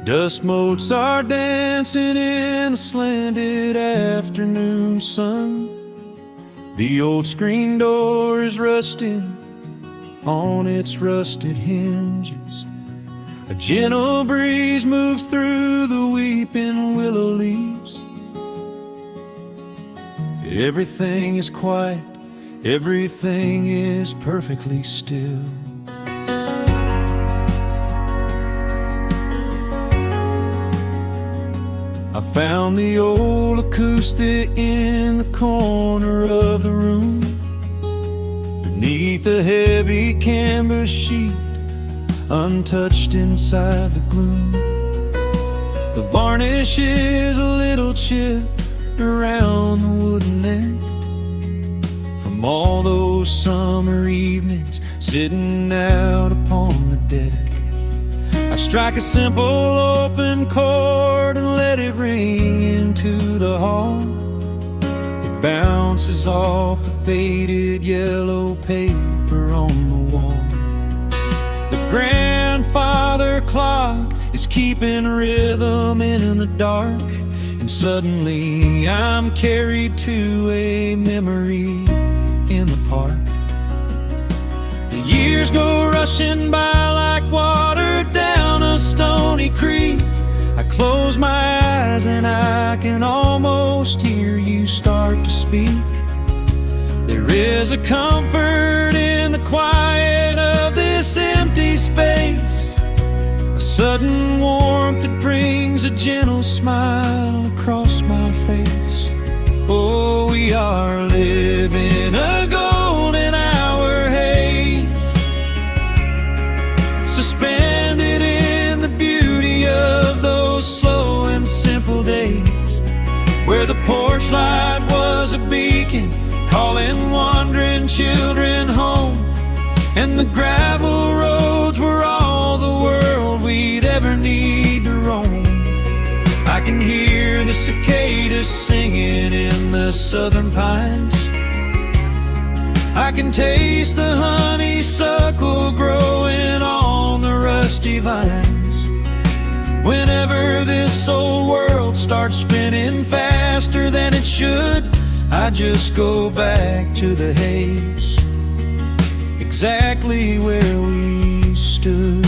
Dust motes are dancing in the slanted afternoon sun. The old screen door is rusting on its rusted hinges. A gentle breeze moves through the weeping willow leaves. Everything is quiet, everything is perfectly still. I found the old acoustic in the corner of the room, beneath a heavy canvas sheet, untouched inside the gloom. The varnish is a little chipped around the wooden neck from all those summer evenings sitting out upon the deck. I strike a simple open chord and let it ring into the hall. It bounces off the faded yellow paper on the wall. The grandfather clock is keeping rhythm in the dark, and suddenly I'm carried to a memory in the park. The years go rushing by like water down a stony creek. I close my eyes and I can almost hear you start to speak. There is a comfort in the quiet of this empty space, a sudden warmth that brings a gentle smile across my face. Oh, we are living a golden hour haze, suspended in the beauty of those slow and simple days, where the porch light was a beacon calling wandering children home, and the gravel roads were all the world we'd ever need to roam. I can hear the cicadas singing in the southern pines. I can taste the honeysuckle growing on the rusty vines. Whenever this old world starts spinning faster than it should, I just go back to the haze, exactly where we stood.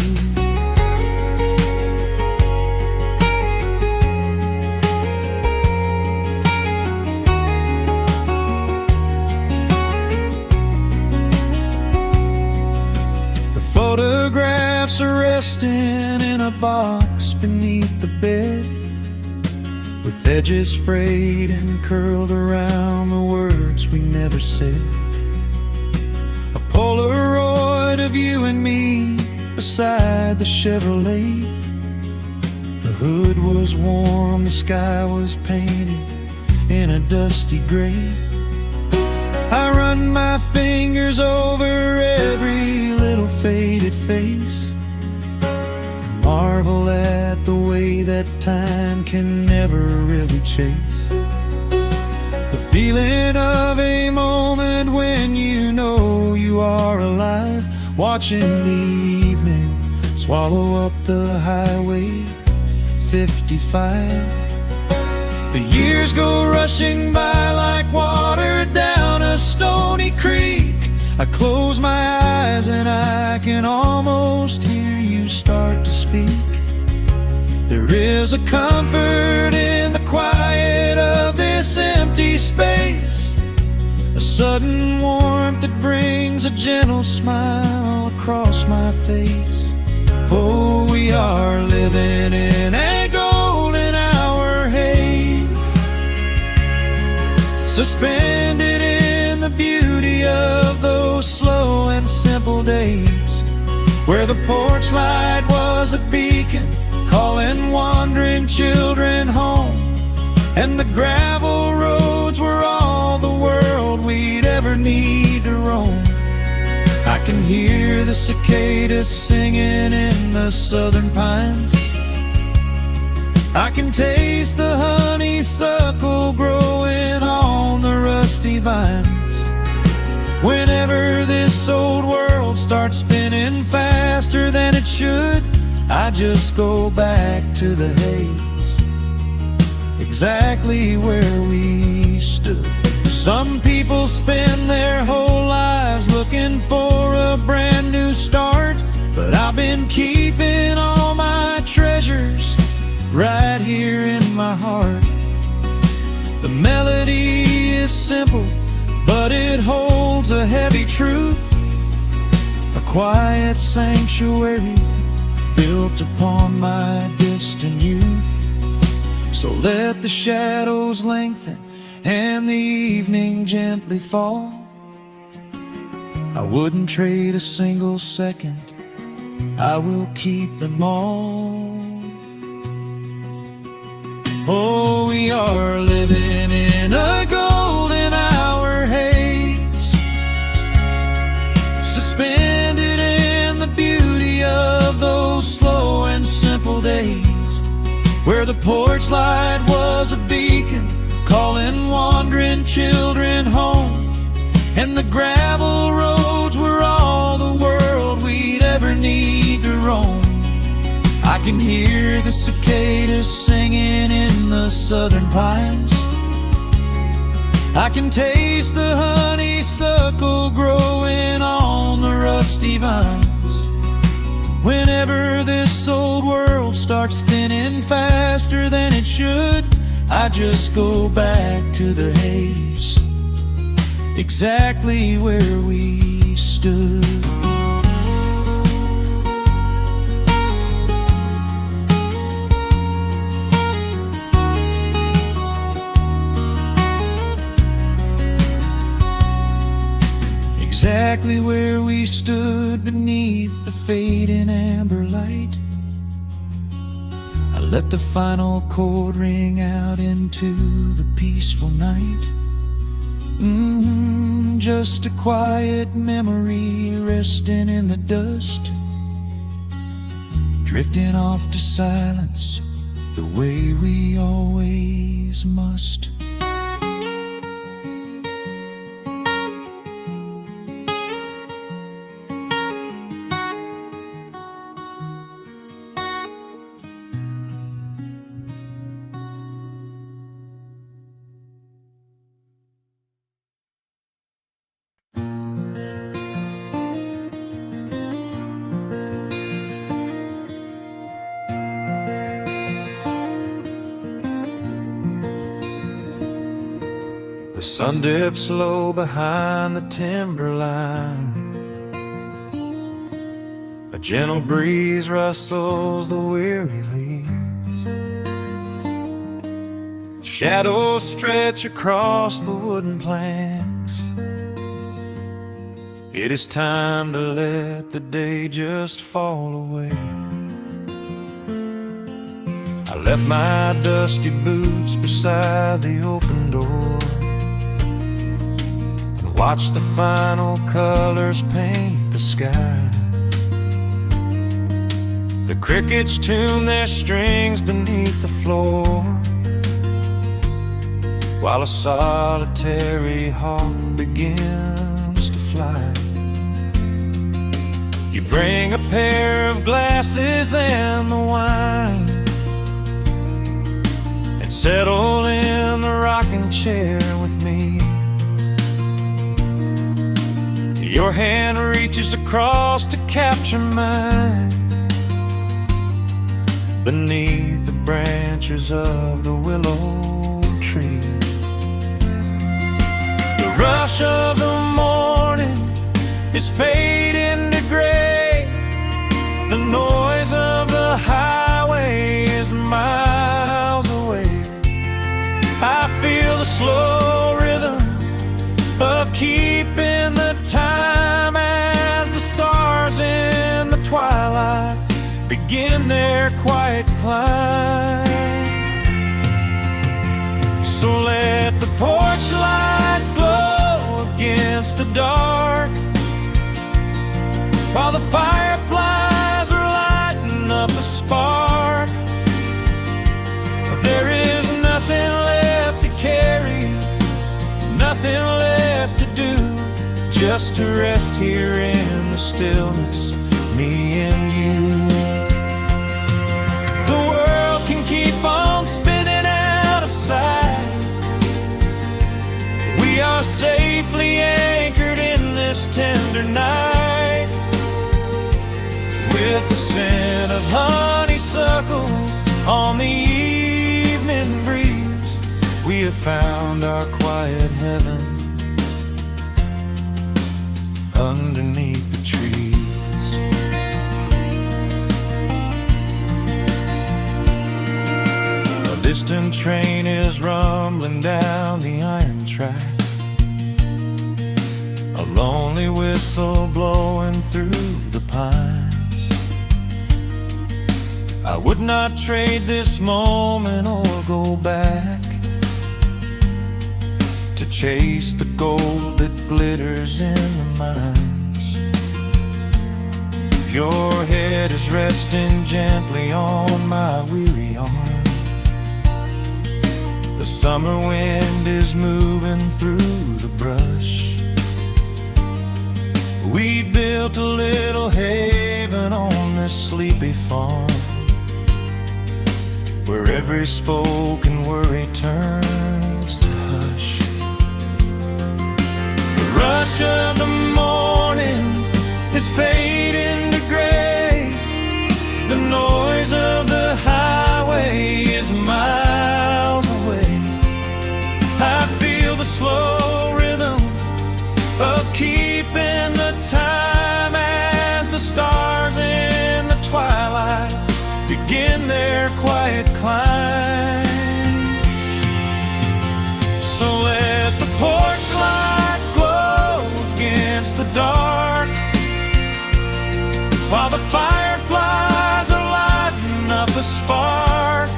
Photographs are resting in a box beneath the bed, with edges frayed and curled around the words we never said. A Polaroid of you and me beside the Chevrolet. The hood was warm, the sky was painted in a dusty gray. I run my fingers over every little faded face, marvel at the way that time can never really chase the feeling of a moment when you know you are alive, watching the evening swallow up the highway 55. The years go rushing by like water down a stony creek. I close my eyes and I can almost hear you start to speak. There is a comfort in the quiet of this empty space, a sudden warmth that brings a gentle smile across my face. Oh, we are living in a golden hour haze, suspended in the beauty of those slow and simple days, where the porch light was a beacon calling wandering children home, and the gravel roads were all the world we'd ever need to roam. I can hear the cicadas singing in the southern pines. I can taste the honeysuckle growing on the rusty vines. Whenever this old world starts spinning faster than it should, I just go back to the haze, exactly where we stood. Some people spend their whole lives looking for a brand new start, but I've been keeping all my treasures right here in my heart. The melody is simple, but it holds a heavy truth, a quiet sanctuary built upon my distant youth. So let the shadows lengthen and the evening gently fall. I wouldn't trade a single second, I will keep them all. Oh, we are living in a golden hour haze, suspended in the beauty of those slow and simple days, where the porch light was a beacon calling wandering children home, and the gravel roads were all the world we'd ever need to roam. I can hear the cicadas singing in the southern pines, I can taste the honeysuckle growing on the rusty vines. Whenever this old world starts spinning faster than it should, I just go back to the haze, exactly where we stood. Exactly where we stood beneath the fading amber light. I let the final chord ring out into the peaceful night. Just a quiet memory resting in the dust, drifting off to silence the way we always must. The sun dips low behind the timberline, a gentle breeze rustles the weary leaves, shadows stretch across the wooden planks. It is time to let the day just fall away. I left my dusty boots beside the open door, watch the final colors paint the sky. The crickets tune their strings beneath the floor, while a solitary hawk begins to fly. You bring a pair of glasses and the wine, and settle in the rocking chair with me. Your hand reaches across to capture mine, beneath the branches of the willow tree. The rush of the morning is fading to gray, the noise of the highway is miles away. I feel the slow rhythm of keeping the time as the stars in the twilight begin their quiet climb. So let the porch light glow against the dark, while the fireflies are lighting up a spark. There is nothing left to carry, nothing left to do, just to rest here in the stillness, me and you. tender night. With the scent of honeysuckle on the evening breeze, we have found our quiet heaven underneath the trees. A distant train is rumbling down the iron track, a lonely whistle blowing through the pines. I would not trade this moment or go back to chase the gold that glitters in the mines. Your head is resting gently on my weary arm. The summer wind is moving through the brush. We built a little haven on this sleepy farm, where every spoken worry turns to hush. The rush of the morning is fading to gray. The noise of the highway is miles away. I feel the slow rhythm of keeping the time as the stars in the twilight begin their quiet climb. So let the porch light glow against the dark, while the fireflies are lighting up a spark.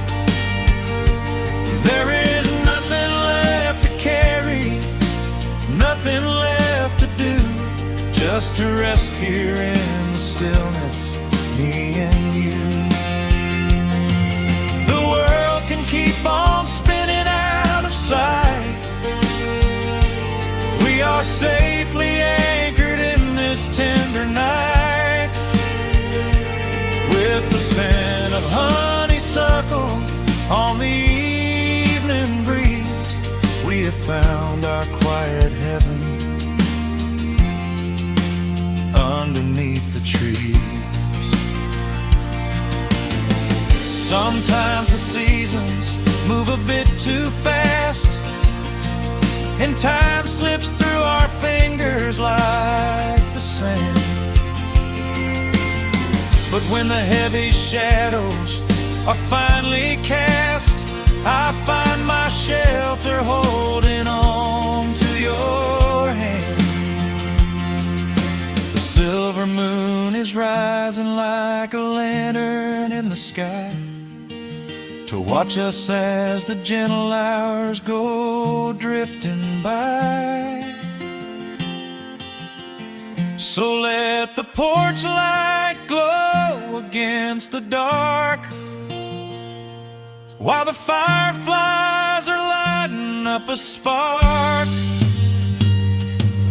There is nothing left to carry, nothing left to do, just to rest here in the stillness, me and you. The world can keep on spinning out of sight. We are safely anchored in this tender night. With the scent of honeysuckle on the evening breeze, we have found our quiet heaven underneath the trees. Sometimes the seasons move a bit too fast, and time slips through our fingers like the sand. But when the heavy shadows are finally cast, I find my shelter holding on to your hand. The silver moon is rising like a lantern in the sky, to watch us as the gentle hours go drifting by. So let the porch light glow against the dark, while the fireflies are lighting up a spark.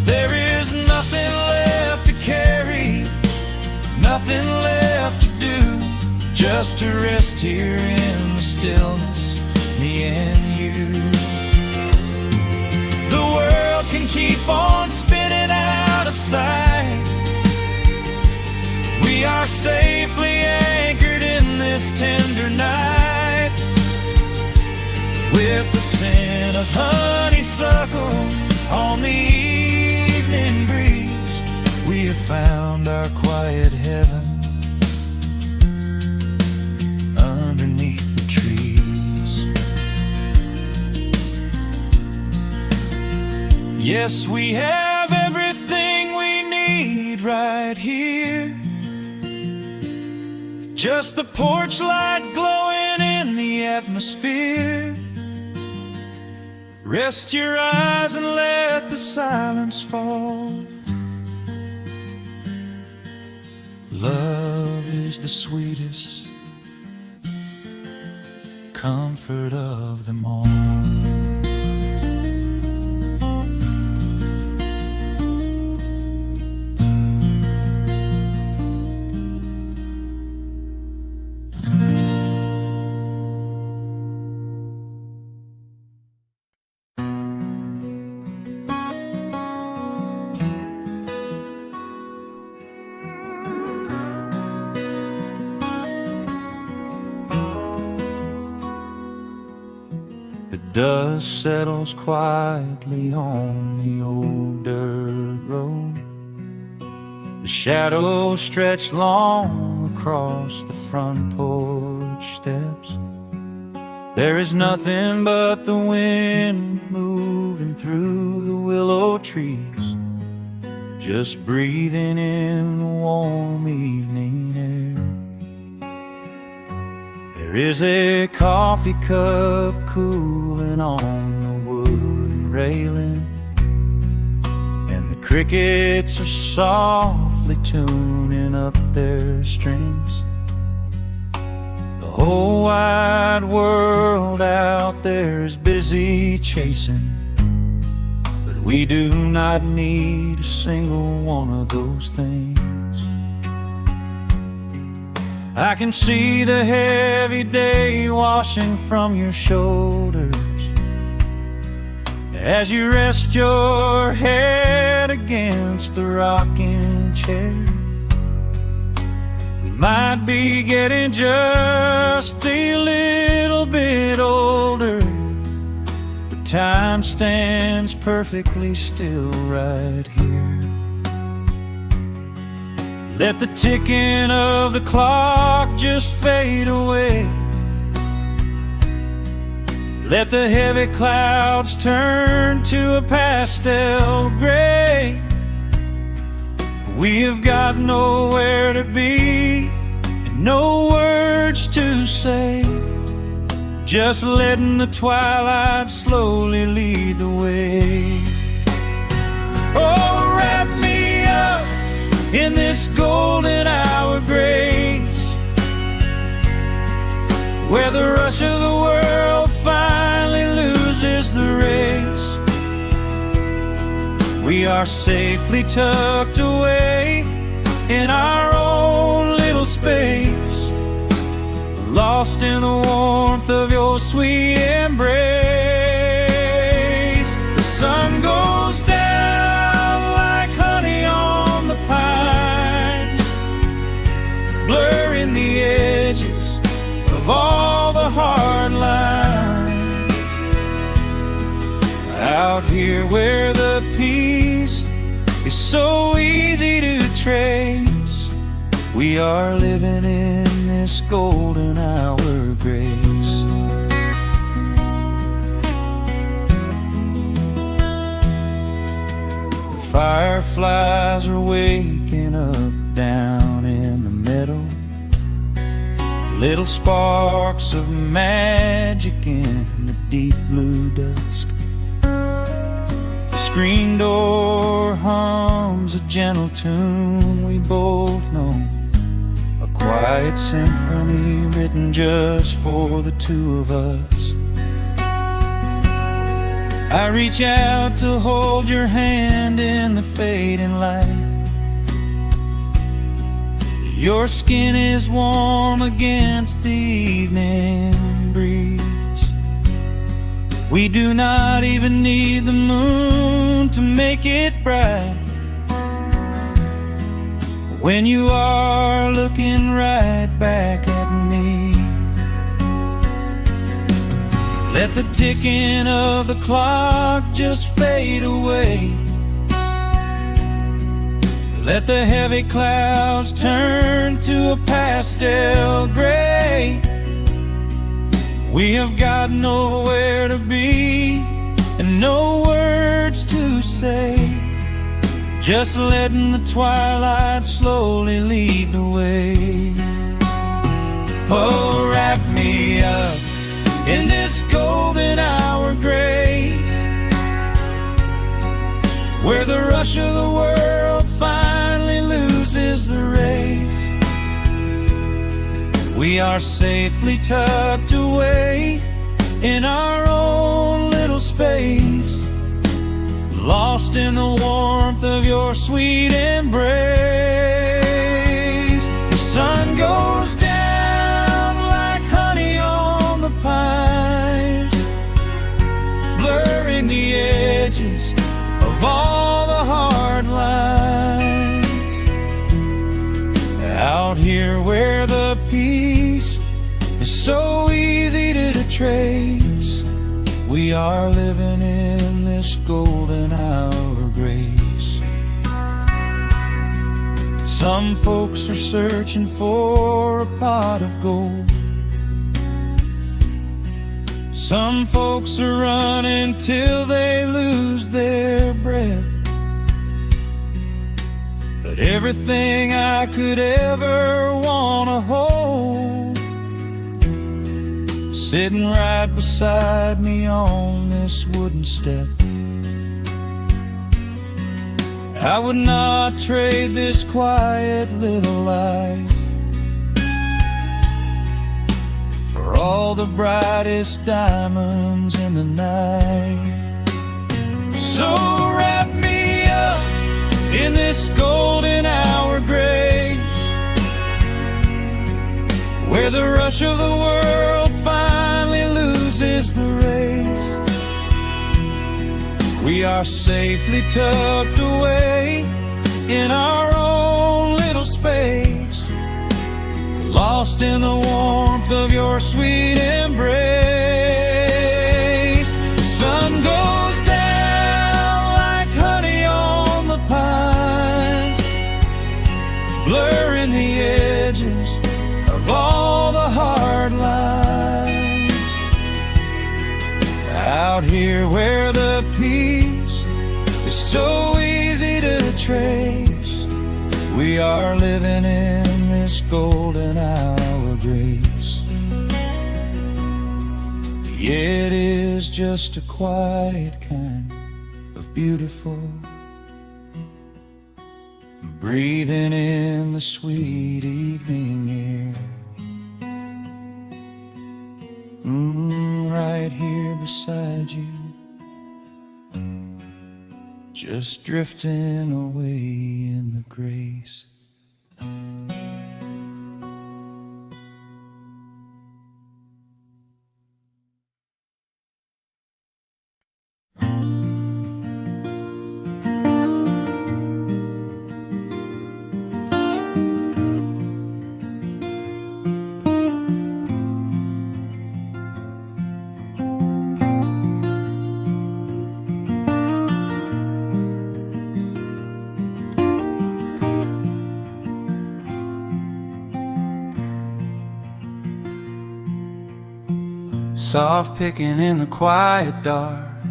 There is nothing left to carry, nothing left to do, just to rest here in the stillness, me and you. The world can keep on spinning out of sight. We are safely anchored in this tender night. With the scent of honeysuckle on the evening breeze, we have found our quiet heaven underneath the trees. Yes, we have everything we need right here. Just the porch light glowing in the atmosphere. Rest your eyes and let the silence fall. Love is the sweetest comfort of them all. The dust settles quietly on the old dirt road. The shadows stretch long across the front porch steps. There is nothing but the wind moving through the willow trees, just breathing in the warm evening air. There is a coffee cup cooling on the wooden railing, and the crickets are softly tuning up their strings. The whole wide world out there is busy chasing, but we do not need a single one of those things. I can see the heavy day washing from your shoulders as you rest your head against the rocking chair. We might be getting just a little bit older, but time stands perfectly still right here. Let the ticking of the clock just fade away. Let the heavy clouds turn to a pastel gray. We have got nowhere to be and no words to say, just letting the twilight slowly lead the way. Oh, wrap me up in this golden hour grace, where the rush of the world finally loses the race. We are safely tucked away in our own little space, lost in the warmth of your sweet embrace. The sun goes down like honey on the pines, blurring the edges of all the hard lines. Out here where the peace is so easy to trace, we are living in this golden hour grace. The fireflies are waking up down in the meadow, little sparks of magic in the deep blue dusk. The screen door hums a gentle tune we both know, a quiet symphony written just for the two of us. I reach out to hold your hand in the fading light. Your skin is warm against the evening breeze. We do not even need the moon to make it bright, when you are looking right back at me. Let the ticking of the clock just fade away. Let the heavy clouds turn to a pastel gray. We have got nowhere to be and no words to say, just letting the twilight slowly lead the way. Oh, wrap me up in this golden hour grace, where the rush of the world finally loses the race. We are safely tucked away in our own little space, lost in the warmth of your sweet embrace. The sun goes down like honey on the pines, blurring the edges of all the hard lines. Out here where the peace is so easy to trace, We are living in this golden hour of grace. Some folks are searching for a pot of gold. Some folks are running till they lose their breath. But everything I could ever want to hold, sitting right beside me on this wooden step. I would not trade this quiet little life for all the brightest diamonds in the night. So wrap me up in this golden hour grace, where the rush of the world finally loses the race. We are safely tucked away in our own little space, lost in the warmth of your sweet embrace. The sun goes down like honey on the pines, blurring the edges of all the hard lines. Out here where the peace is so easy to trace, we are living in this golden hour of grace. It is just a quiet kind of beautiful, breathing in the sweet evening air. Right here beside you, just drifting away in the grace. Soft picking in the quiet dark,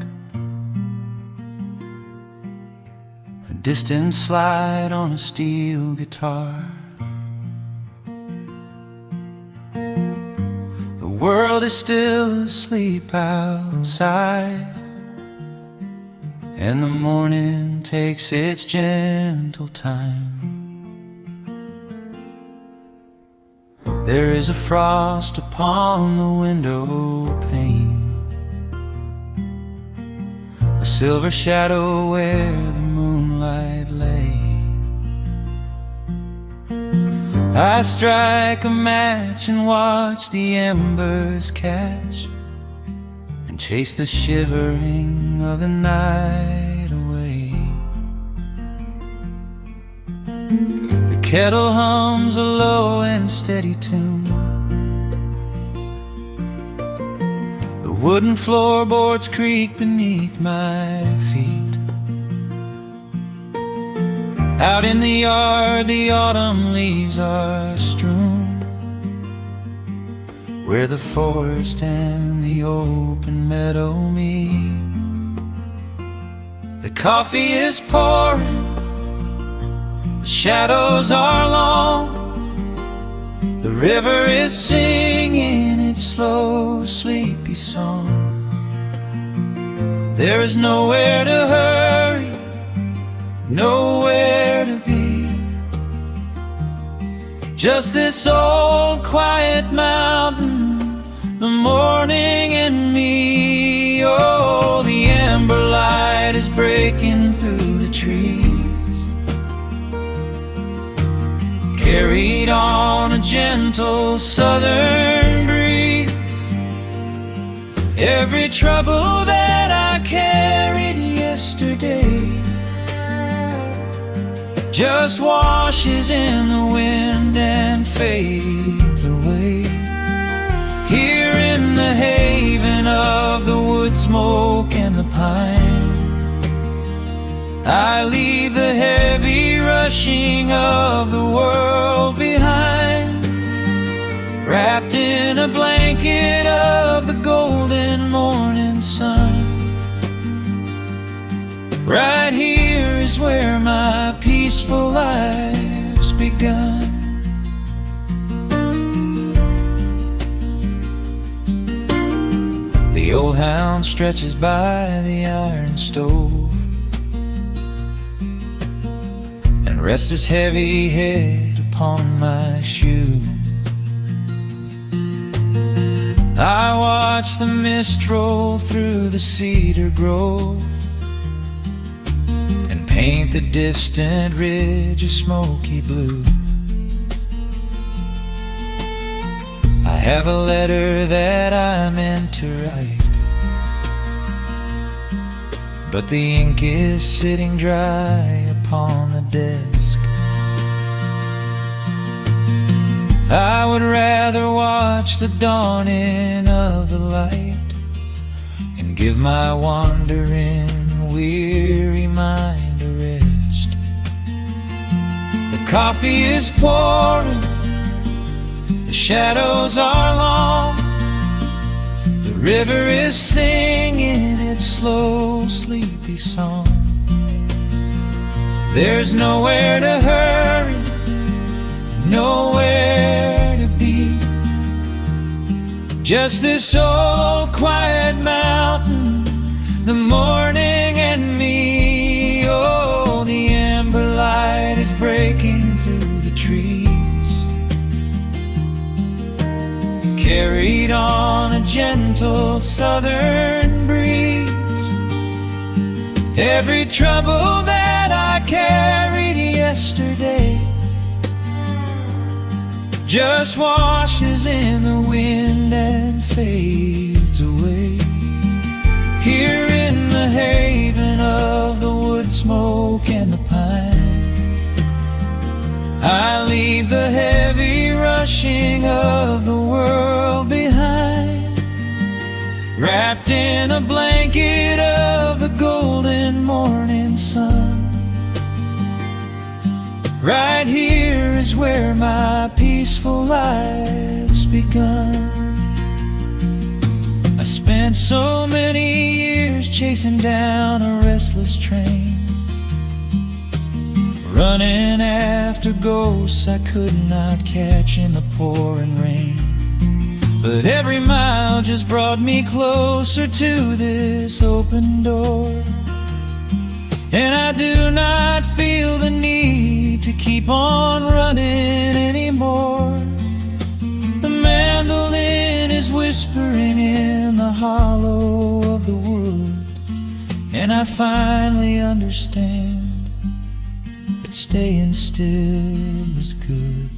a distant slide on a steel guitar. The world is still asleep outside, and the morning takes its gentle time. There is a frost upon the window pane, a silver shadow where the moonlight lay. I strike a match and watch the embers catch, and chase the shivering of the night away. The kettle hums a low and steady tune, the wooden floorboards creak beneath my feet. Out in the yard the autumn leaves are strewn, where the forest and the open meadow meet. The coffee is pouring, the shadows are long, the river is singing its slow, sleepy song. There is nowhere to hurry, nowhere to be, just this old quiet mountain, the morning and me. Oh, the amber light is breaking through the trees, carried on a gentle southern breeze. Every trouble that I carried yesterday just washes in the wind and fades away. Here in the haven of the woods wood smoke and the pine. I leave the heavy rushing of the world behind, wrapped in a blanket of the golden morning sun. Right here is where my peaceful life's begun. The old hound stretches by the iron stove and rests his heavy head upon my shoe. I watch the mist roll through the cedar grove and paint the distant ridge a smoky blue. I have a letter that I meant to write, but the ink is sitting dry upon the desk. I would rather watch the dawning of the light and give my wandering, weary mind a rest. The coffee is pouring, the shadows are long, the river is singing its slow, sleepy song. There's nowhere to hurry, nowhere to be, just this old quiet mountain, the morning and me. Oh, the amber light is breaking through the trees, carried on a gentle southern breeze. Every trouble that I carried yesterday just washes in the wind and fades away. Here in the haven of the wood smoke and the pine, I leave the heavy rushing of the world behind, wrapped in a blanket of the golden morning sun. Right here is where my peaceful life's begun. I spent so many years chasing down a restless train, running after ghosts I could not catch in the pouring rain. But every mile just brought me closer to this open door, and I do not feel the need to keep on running anymore. The mandolin is whispering in the hollow of the wood, and I finally understand that staying still is good.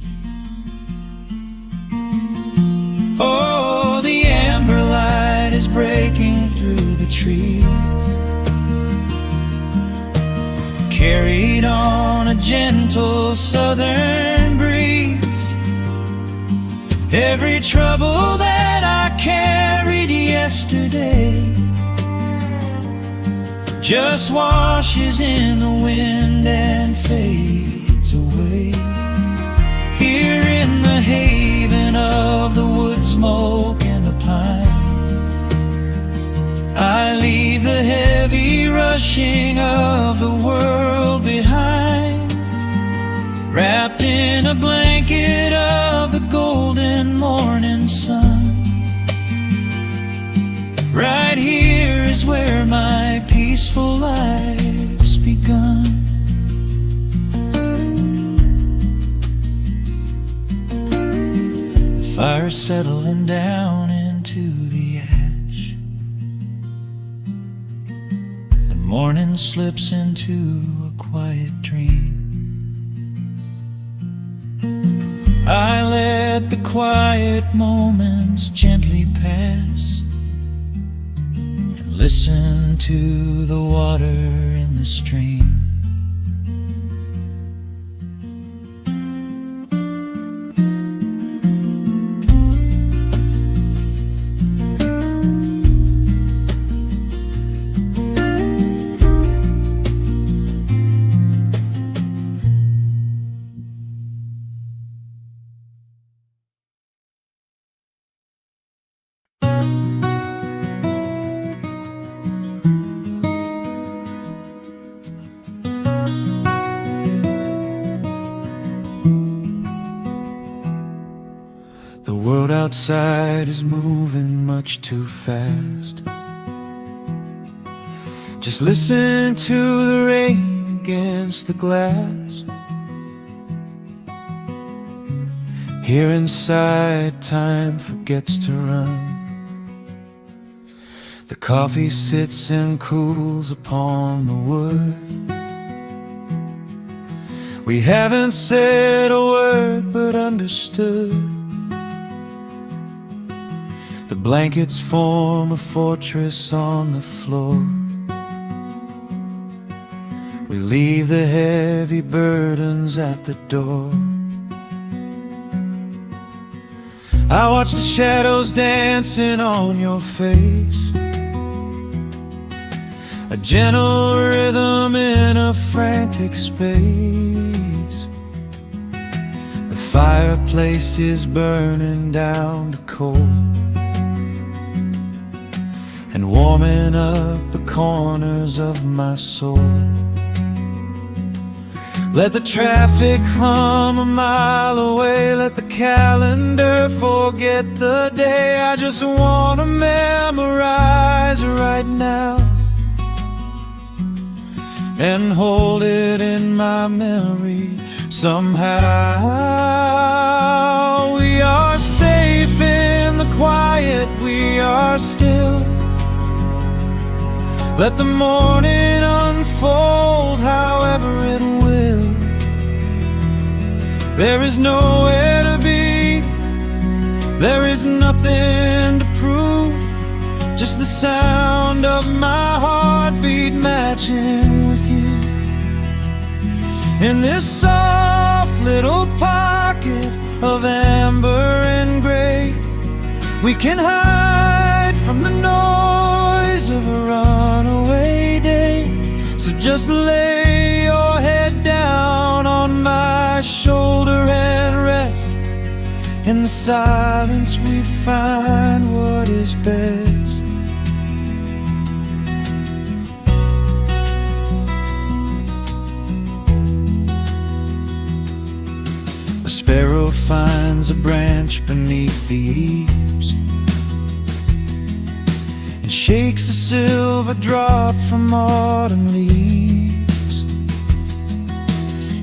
Oh, the amber light is breaking through the trees, carried on a gentle southern breeze. Every trouble that I carried yesterday just washes in the wind and fades away. Here in the haven of the wood smoke and the pine, I leave the heavy rushing of the world behind, wrapped in a blanket of the golden morning sun. Right here is where my peaceful life's begun. The fire's settling down into the ash, the morning slips into a quiet dream. I let the quiet moments gently pass and listen to the water in the stream. outside is moving much too fast. Just listen to the rain against the glass. Here inside, time forgets to run. The coffee sits and cools upon the wood. We haven't said a word but understood. The blankets form a fortress on the floor. We leave the heavy burdens at the door. I watch the shadows dancing on your face, a gentle rhythm in a frantic space. The fireplace is burning down to coal and warming up the corners of my soul. Let the traffic hum a mile away, let the calendar forget the day. I just wanna memorize right now and hold it in my memory somehow. We are safe in the quiet, we are still. Let the morning unfold however it will. There is nowhere to be, there is nothing to prove, just the sound of my heartbeat matching with you. In this soft little pocket of amber and gray, we can hide from the noise of a runaway day. So just lay your head down on my shoulder and rest. In the silence we find what is best. A sparrow finds a branch beneath the eaves and shakes a silver drop from autumn leaves.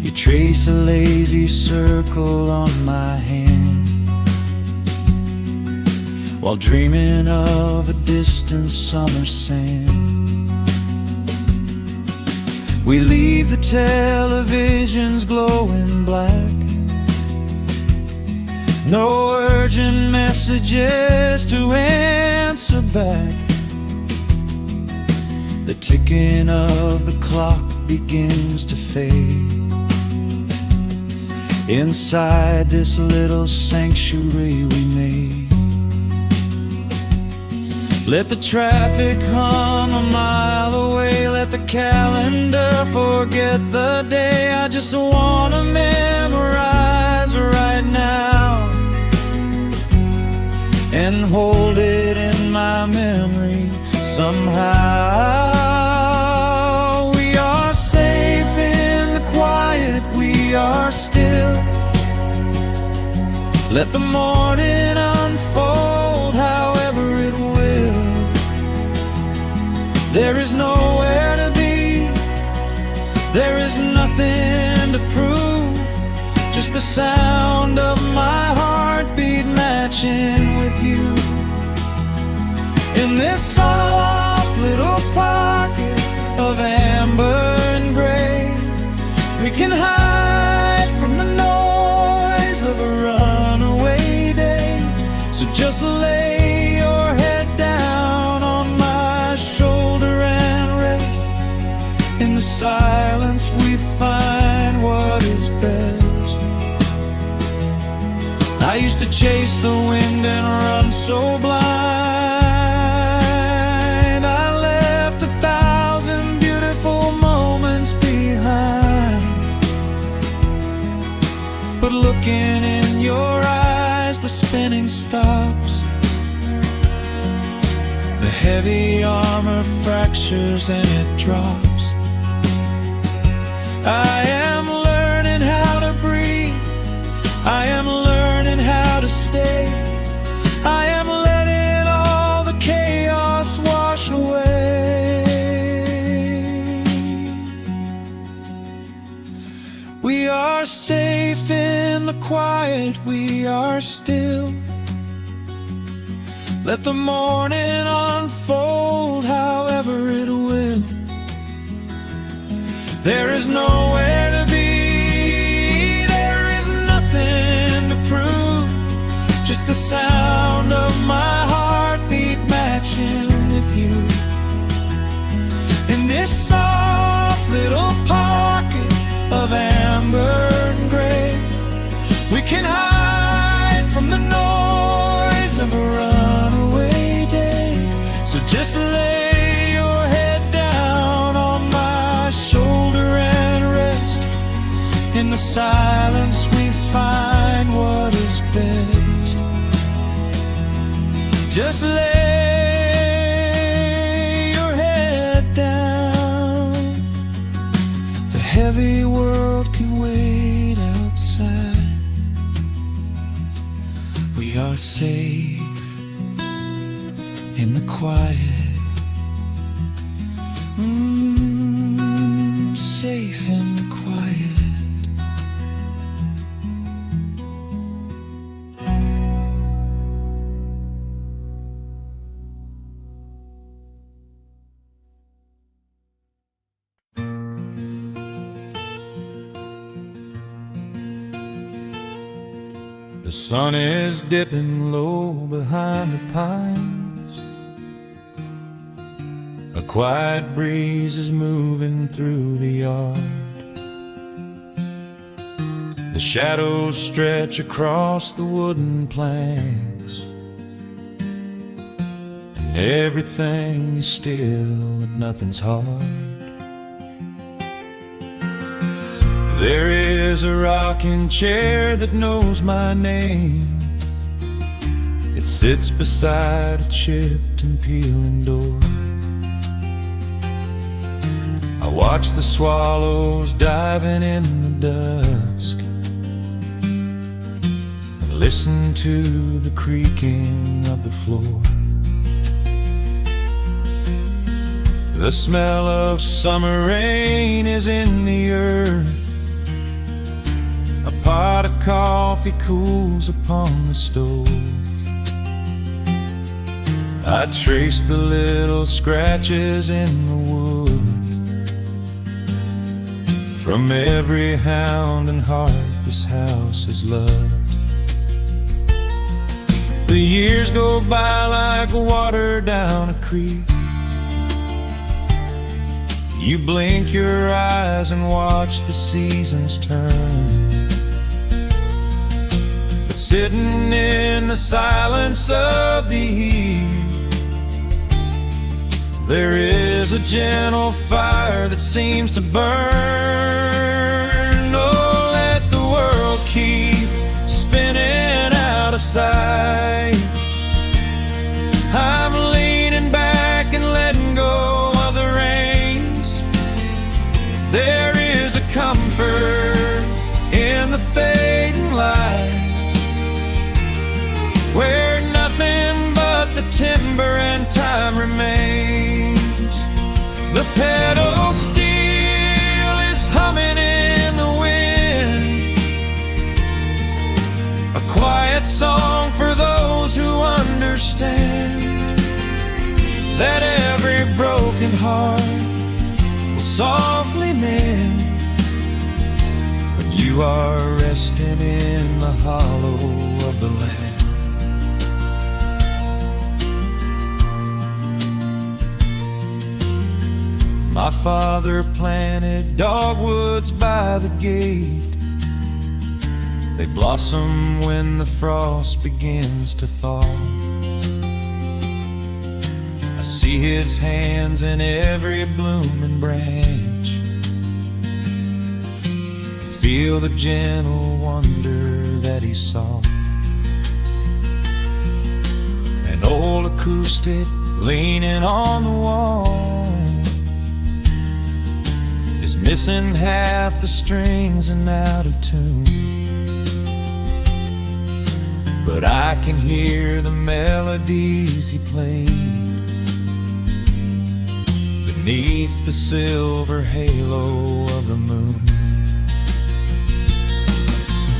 You trace a lazy circle on my hand while dreaming of a distant summer sand. We leave the televisions glowing black, no urgent messages to answer back. The ticking of the clock begins to fade inside this little sanctuary we made. Let the traffic hum a mile away, let the calendar forget the day. I just wanna memorize right now and hold it in my memory somehow. We are safe in the quiet, we are still. Let the morning unfold however it will. There is nowhere to be, there is nothing to prove, just the sound of my heartbeat matching with you. In this soft little pocket of amber and gray, we can hide from the noise of a runaway day. So just lay your head down on my shoulder and rest. In the silence we find what is best. I used to chase the wind and run so blind. I left 1,000 beautiful moments behind. But looking in your eyes, the spinning stops. The heavy armor fractures and it drops. I am learning how to breathe, I am learning how to stay. quiet we are still. Let the morning unfold however it will. There is nowhere to be, there is nothing to prove, just the sound of my heartbeat matching with you. In this soft little pocket of amber and gray, we can hide from the noise of a runaway day. So just lay your head down on my shoulder and rest. In the silence we find what is best. Just lay your head down. The heavy world can wait outside. We are safe in the quiet. Safe in the quiet. The sun is dipping low behind the pines. A quiet breeze is moving through the yard. The shadows stretch across the wooden planks, and everything is still and nothing's hard. There is a rocking chair that knows my name. It sits beside a chipped and peeling door. I watch the swallows diving in the dusk and listen to the creaking of the floor. The smell of summer rain is in the earth. A pot of coffee cools upon the stove. I trace the little scratches in the wood from every hound and heart this house has loved. The years go by like water down a creek. You blink your eyes and watch the seasons turn. But sitting in the silence of the eve, there is a gentle fire that seems to burn. Oh, let the world keep spinning out of sight. I'm leaning back and letting go of the reins. There is a comfort in the fading light, where nothing but the timber and time remains. The pedal steel is humming in the wind, a quiet song for those who understand that every broken heart will softly mend when you are resting in the hollow of the land. My father planted dogwoods by the gate. They blossom when the frost begins to thaw. I see his hands in every blooming branch, feel the gentle wonder that he saw. An old acoustic leaning on the wall is missing half the strings and out of tune, but I can hear the melodies he played beneath the silver halo of the moon.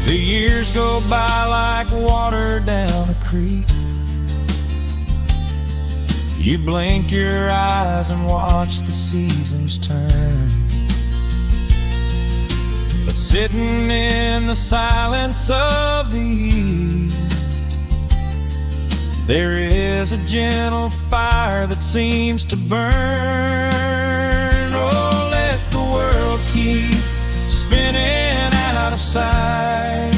The years go by like water down a creek. You blink your eyes and watch the seasons turn. But sitting in the silence of the eve, there is a gentle fire that seems to burn. Oh, let the world keep spinning out of sight.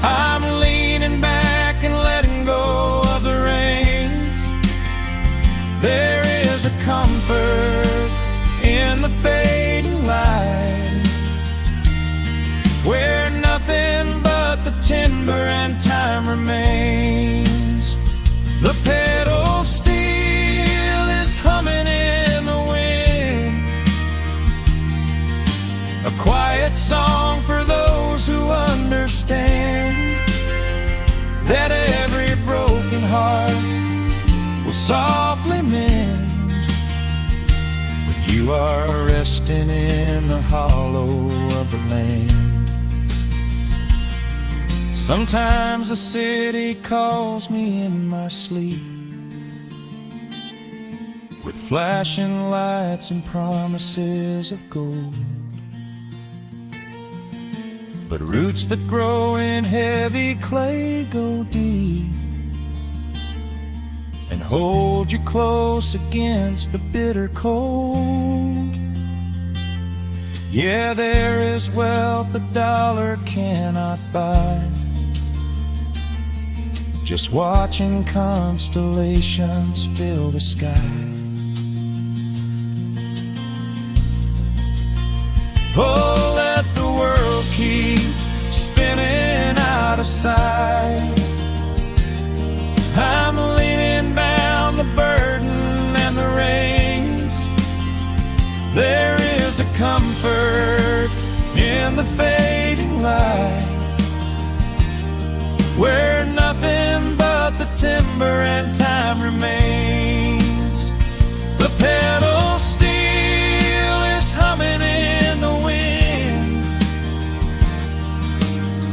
I'm leaning back and letting go of the reins. There is a comfort in the fading light, where nothing but the timber and time remains. The pedal steel is humming in the wind, a quiet song for those who understand that every broken heart will softly mend when you are resting in the hollow of the land. Sometimes the city calls me in my sleep, with flashing lights and promises of gold. But roots that grow in heavy clay go deep and hold you close against the bitter cold. Yeah, there is wealth a dollar cannot buy, just watching constellations fill the sky. Oh, let the world keep spinning out of sight. I'm leaning down the burden and the reins. There is a comfort in the fading light, where nothing but the timber and time remains. The pedal steel is humming in the wind,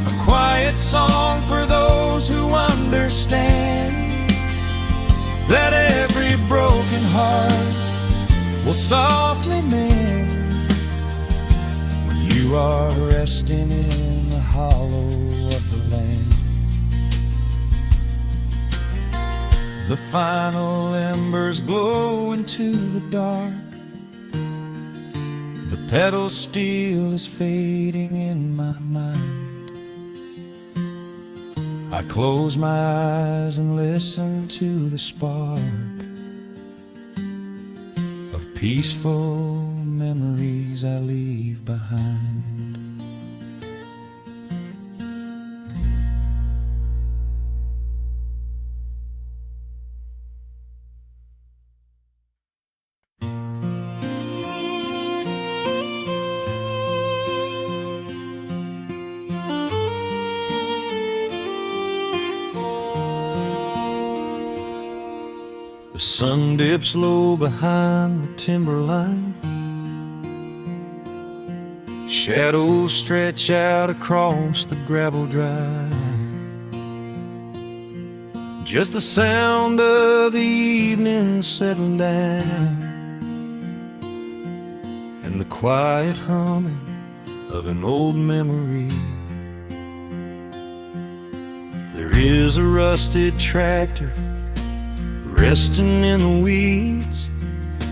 a quiet song for those who understand that every broken heart will softly mend when you are resting in the hollow of the land. The final embers glow into the dark. The pedal steel is fading in my mind. I close my eyes and listen to the spark of peaceful memories I leave behind. The sun dips low behind the timberline. Shadows stretch out across the gravel drive. Just the sound of the evening settling down, and the quiet humming of an old memory. There is a rusted tractor resting in the weeds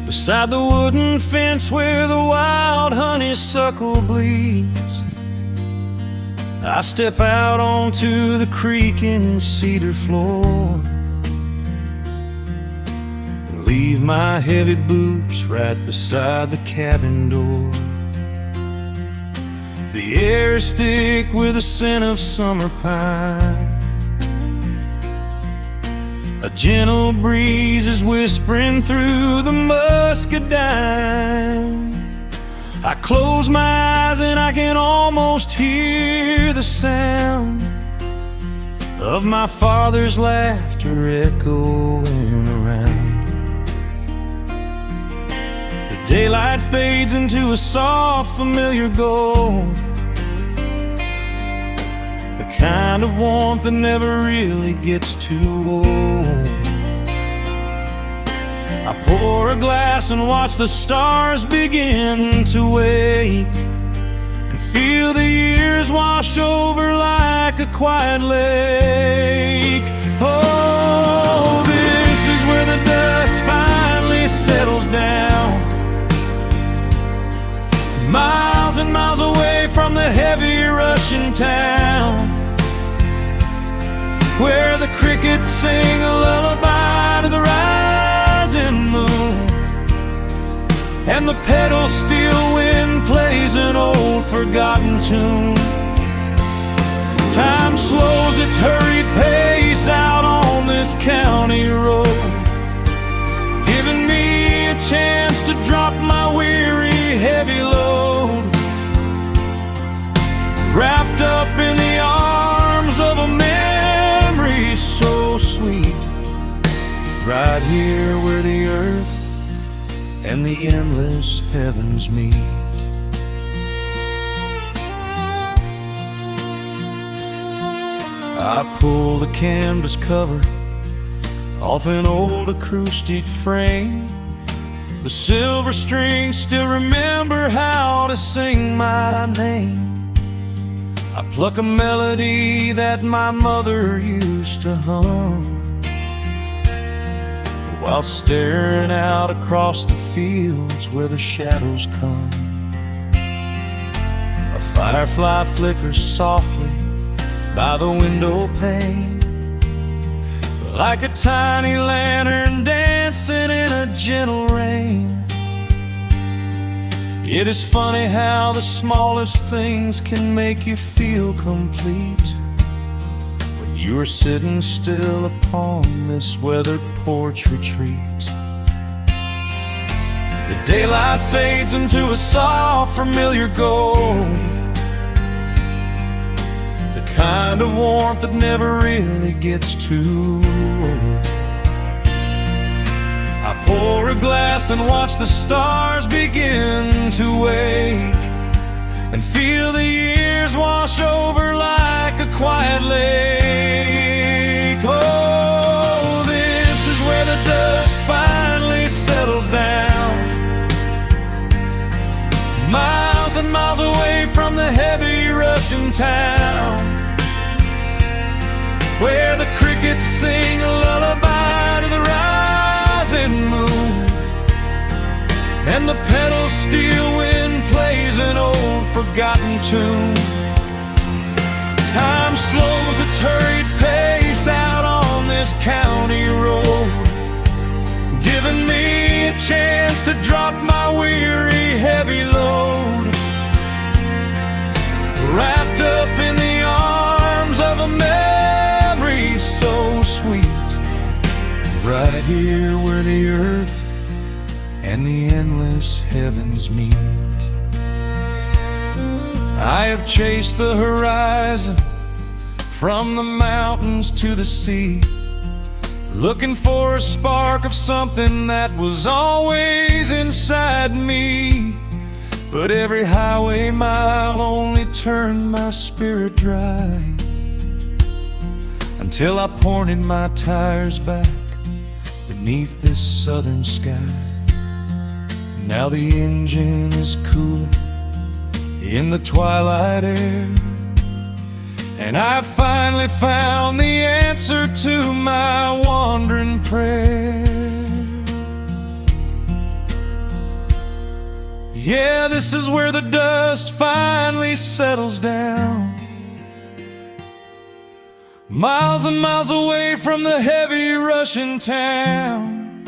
beside the wooden fence where the wild honeysuckle bleeds. I step out onto the creaking cedar floor and leave my heavy boots right beside the cabin door. The air is thick with the scent of summer pine. A gentle breeze is whispering through the muscadine. I close my eyes and I can almost hear the sound of my father's laughter echoing around. The daylight fades into a soft, familiar gold, kind of warmth that never really gets too old. I pour a glass and watch the stars begin to wake, and feel the years wash over like a quiet lake. Oh, this is where the dust finally settles down, miles and miles away from the heavy Russian town, where the crickets sing a lullaby to the rising moon, and the pedal steel wind plays an old forgotten tune. Time slows its hurried pace out on this county road, giving me a chance to drop my weary heavy load, wrapped up in the arms of a memory so sweet, right here where the earth and the endless heavens meet. I pull the canvas cover off an old acoustic frame. The silver strings still remember how to sing my name. I pluck a melody that my mother used to hum, while staring out across the fields where the shadows come. A firefly flickers softly by the window pane, like a tiny lantern dancing in a gentle rain. It is funny how the smallest things can make you feel complete, when you are sitting still upon this weathered porch retreat. The daylight fades into a soft, familiar gold, the kind of warmth that never really gets too old. I pour a glass and watch the stars begin to wake, and feel the years wash over like a quiet lake. Oh, this is where the dust finally settles down, miles and miles away from the heavy Russian town, where the crickets sing a lullaby to the rising moon, and the pedal steel wind plays an old forgotten tune. Time slows its hurried pace out on this county road, giving me a chance to drop my weary heavy load, wrapped up in the arms of a memory so sweet, right here where the earth and the endless heavens meet. I have chased the horizon from the mountains to the sea, looking for a spark of something that was always inside me. But every highway mile only turned my spirit dry, until I pointed my tires back beneath this southern sky. Now the engine is cooling in the twilight air, and I finally found the answer to my wandering prayer. Yeah, this is where the dust finally settles down, miles and miles away from the heavy Russian town,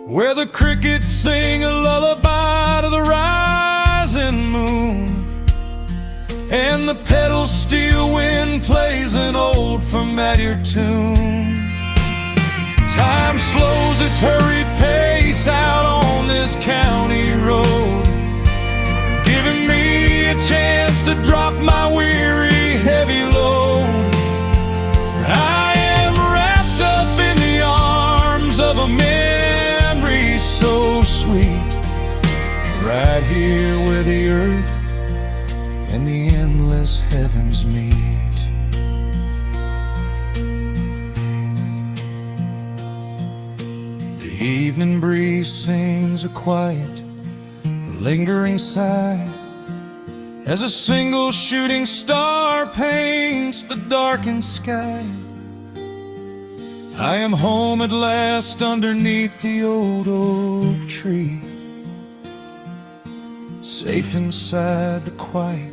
where the crickets sing a lullaby to the rising moon, and the pedal steel wind plays an old familiar tune. Time slows its hurried pace out on this county road, giving me a chance to drop my weary heavy load. I am wrapped up in the arms of a memory so sweet, right here where the earth and the endless heavens meet. The evening breeze sings a quiet, lingering sigh as a single shooting star paints the darkened sky. I am home at last underneath the old oak tree, safe inside the quiet,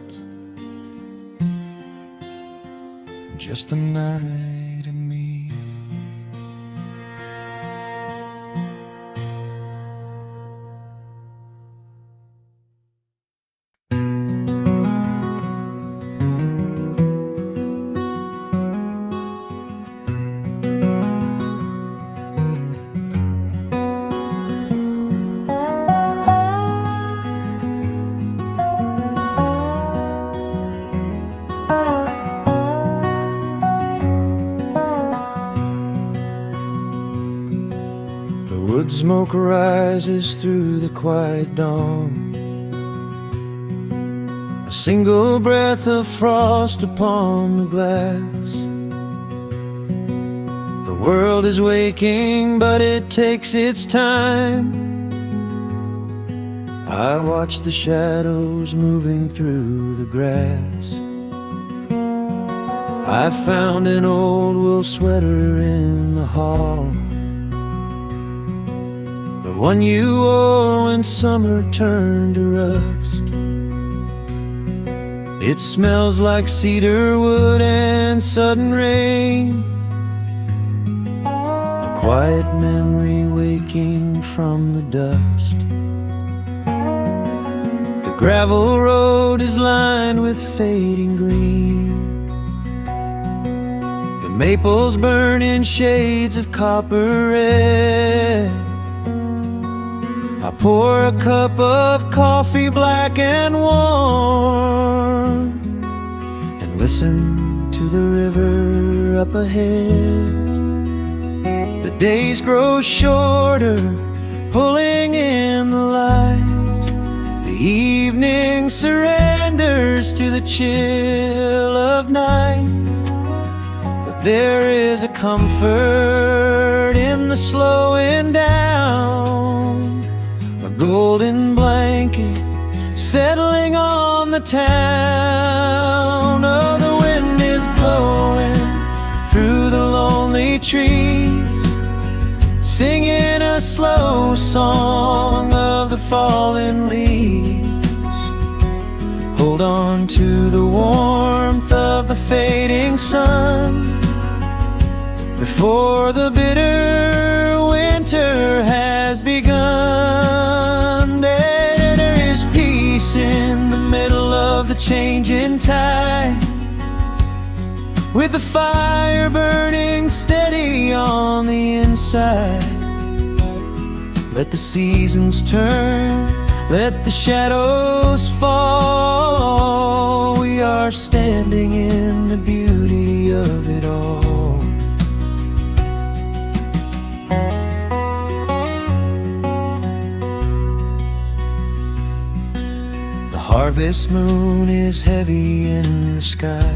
just the night and me. Wood smoke rises through the quiet dawn, a single breath of frost upon the glass. The world is waking, but it takes its time. I watch the shadows moving through the grass. I found an old wool sweater in the hall, the one you wore when summer turned to rust. It smells like cedar wood and sudden rain, a quiet memory waking from the dust. The gravel road is lined with fading green, the maples burn in shades of copper red. I pour a cup of coffee black and warm, and listen to the river up ahead. The days grow shorter, pulling in the light. The evening surrenders to the chill of night. But there is a comfort in the slowing down, a golden blanket settling on the town. Oh, the wind is blowing through the lonely trees, singing a slow song of the fallen leaves. Hold on to the warmth of the fading sun before the bitter winter has begun. There is peace in the middle of the changing tide, with the fire burning steady on the inside. Let the seasons turn, let the shadows fall. We are standing in the beauty of it all. The harvest moon is heavy in the sky,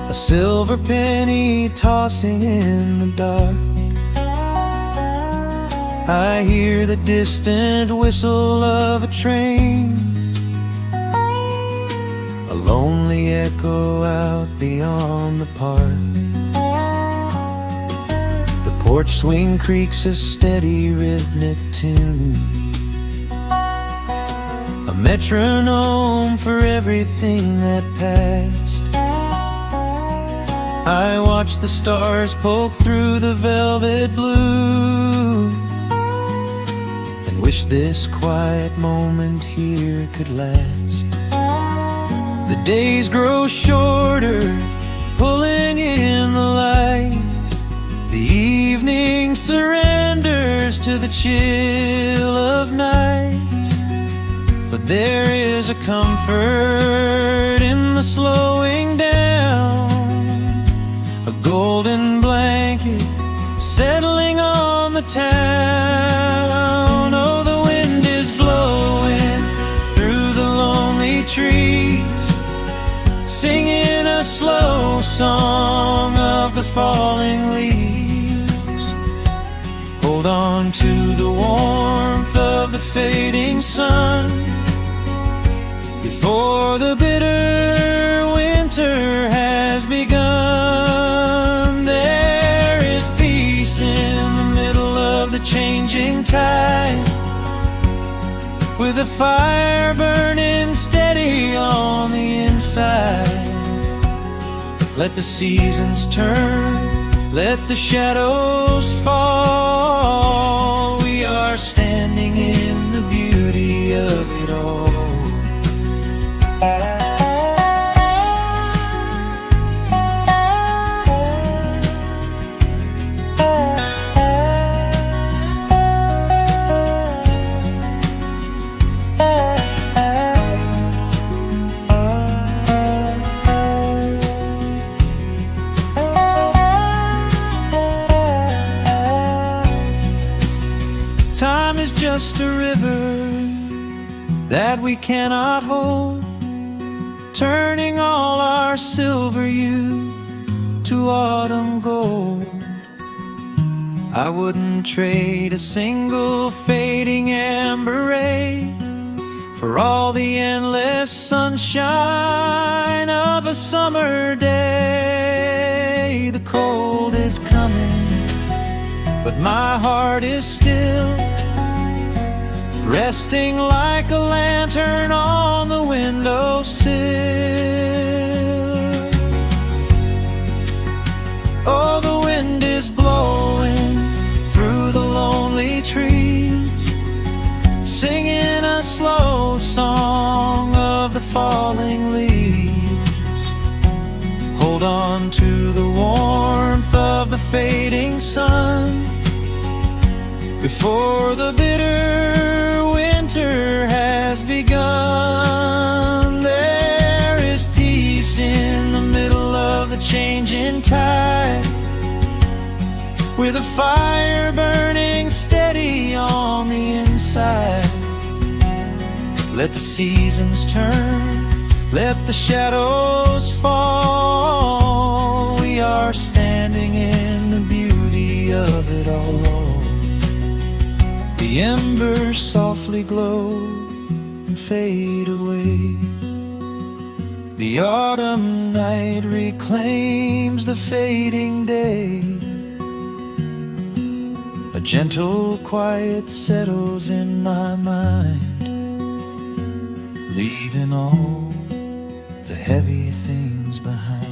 a silver penny tossing in the dark. I hear the distant whistle of a train, a lonely echo out beyond the park. The porch swing creaks a steady rhythmic tune, a metronome for everything that passed. I watch the stars poke through the velvet blue, and wish this quiet moment here could last. The days grow shorter, pulling in the light. The evening surrenders to the chill of night. But there is a comfort in the slowing down, a golden blanket settling on the town. Oh, the wind is blowing through the lonely trees, song of the falling leaves. Hold on to the warmth of the fading sun before the bitter winter has begun. There is peace in the middle of the changing tide, with a fire burning steady on the inside. Let the seasons turn, let the shadows fall. We are standing in the beauty of it all. Time is just a river that we cannot hold, turning all our silver youth to autumn gold. I wouldn't trade a single fading amber ray for all the endless sunshine of a summer day. The cold is coming, but my heart is still resting like a lantern on the windowsill. Oh, the wind is blowing through the lonely trees, singing a slow song of the falling leaves. Hold on to the warmth of the fading sun before the bitter winter has begun. There is peace in the middle of the changing tide, with a fire burning steady on the inside. Let the seasons turn, let the shadows fall. We are standing in the beauty of it all. The embers softly glow and fade away. The autumn night reclaims the fading day. A gentle quiet settles in my mind, leaving all the heavy things behind.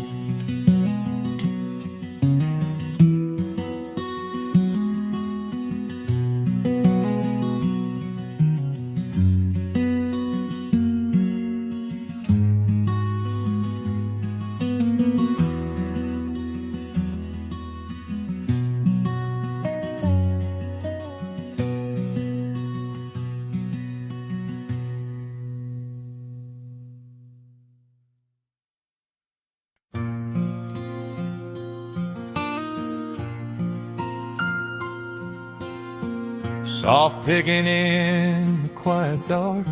Soft picking in the quiet dark,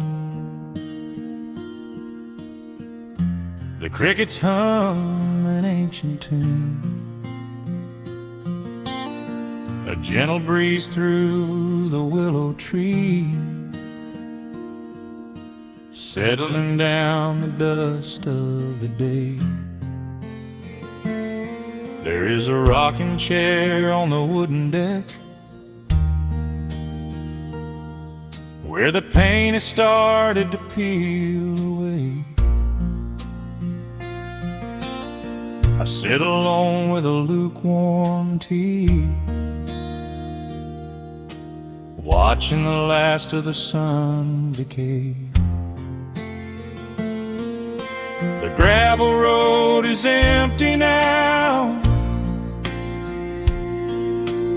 the crickets hum an ancient tune. A gentle breeze through the willow tree, settling down the dust of the day. There is a rocking chair on the wooden deck, where the paint has started to peel away. I sit alone with a lukewarm tea, watching the last of the sun decay. The gravel road is empty now,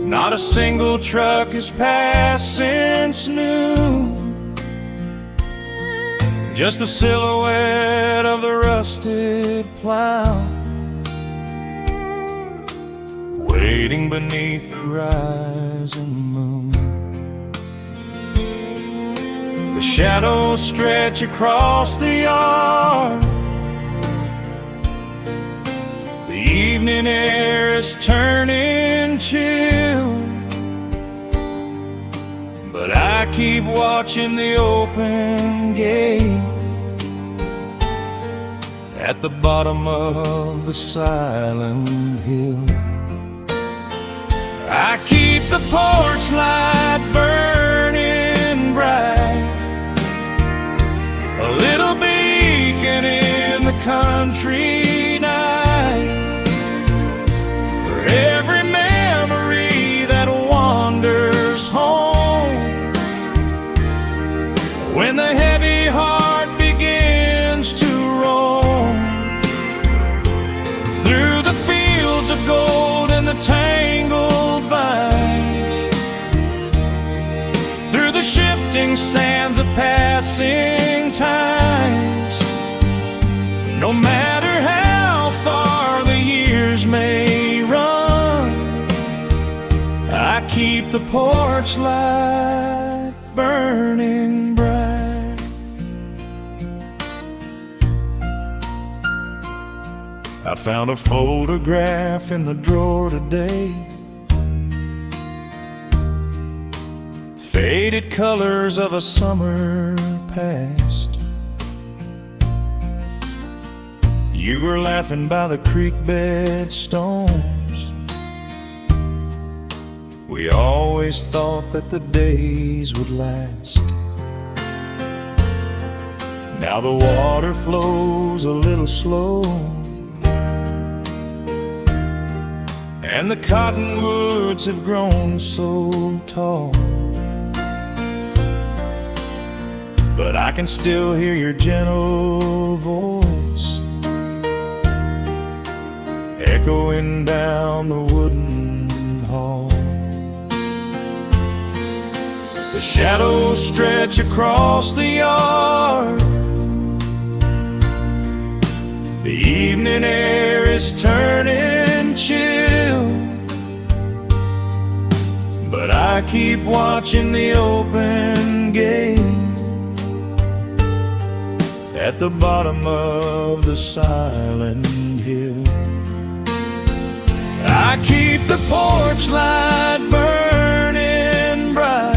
not a single truck has passed since noon. Just the silhouette of the rusted plow, waiting beneath the rising moon. The shadows stretch across the yard, the evening air is turning chill, but I keep watching the open gate at the bottom of the silent hill. I keep the porch light burning bright, a little beacon in the country night, for every memory that wanders home. When the heavy heart begins to roam through the fields of gold and the tangled vines, through the shifting sands of passing times, no matter how far the years may run, I keep the porch light burning bright. I found a photograph in the drawer today, faded colors of a summer past. You were laughing by the creek bed stones. We always thought that the days would last. Now the water flows a little slow, and the cottonwoods have grown so tall, but I can still hear your gentle voice echoing down the wooden hall. The shadows stretch across the yard, the evening air is turning chill, but I keep watching the open gate at the bottom of the silent hill. I keep the porch light burning bright,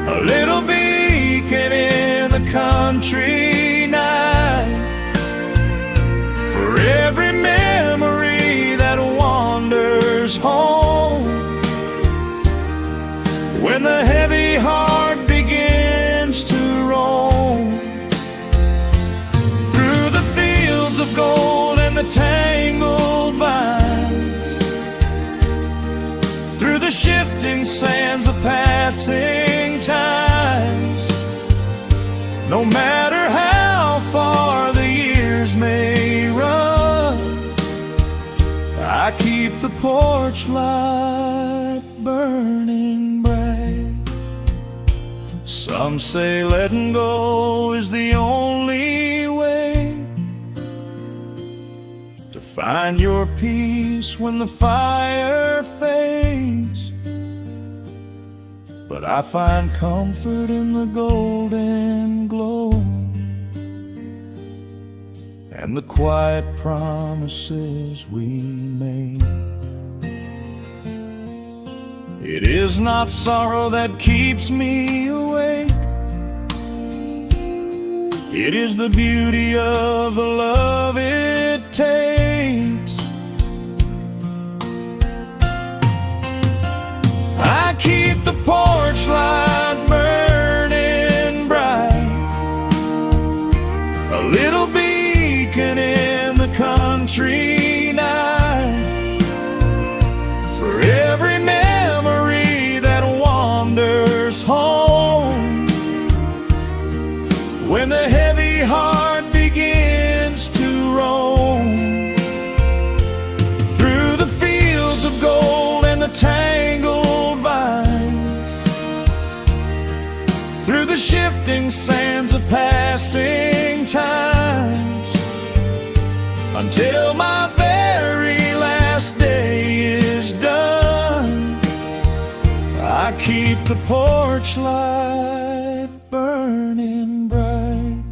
a little beacon in the country night, for every memory that wanders home. When the heavy heart begins to roam through the fields of gold and the tangled vines, through the shifting sands of passing times, no matter how far the years may run, I keep the porch light burning bright. Some say letting go is the only way to find your peace when the fire fades, but I find comfort in the golden glow and the quiet promises we made. It is not sorrow that keeps me awake, it is the beauty of the love it takes. I keep the porch light burning bright, a little beacon in the country night, for every memory that wanders home. When the heavy heart begins to roam through the fields of gold and the tangled vines, through the shifting sands of passing times, until my very last day is done, I keep the porch light burning bright.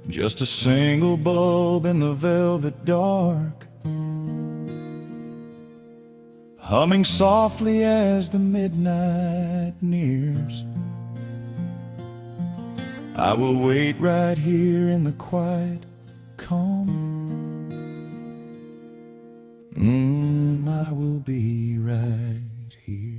just a single bulb in the velvet dark, humming softly as the midnight nears. I will wait right here in the quiet calm. I will be right here.